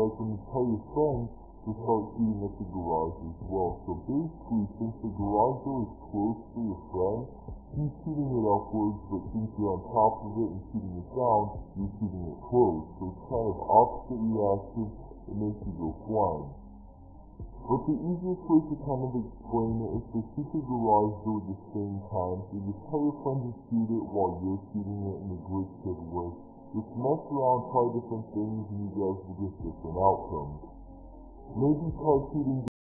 guys when you tell your friends to start shooting at the garage as well. So basically, since the garage door is close to your friend, he's shooting it upwards, but since you're on top of it and shooting it down, you're shooting it close. So it's kind of opposite reaction. It makes you go flying. But the easiest way to kind of explain it is to shoot the garage door at the same time. So you tell your friend to shoot it while you're shooting it in a glitch could work. Just mess around, try different things, and you guys will get different outcomes. Maybe try shooting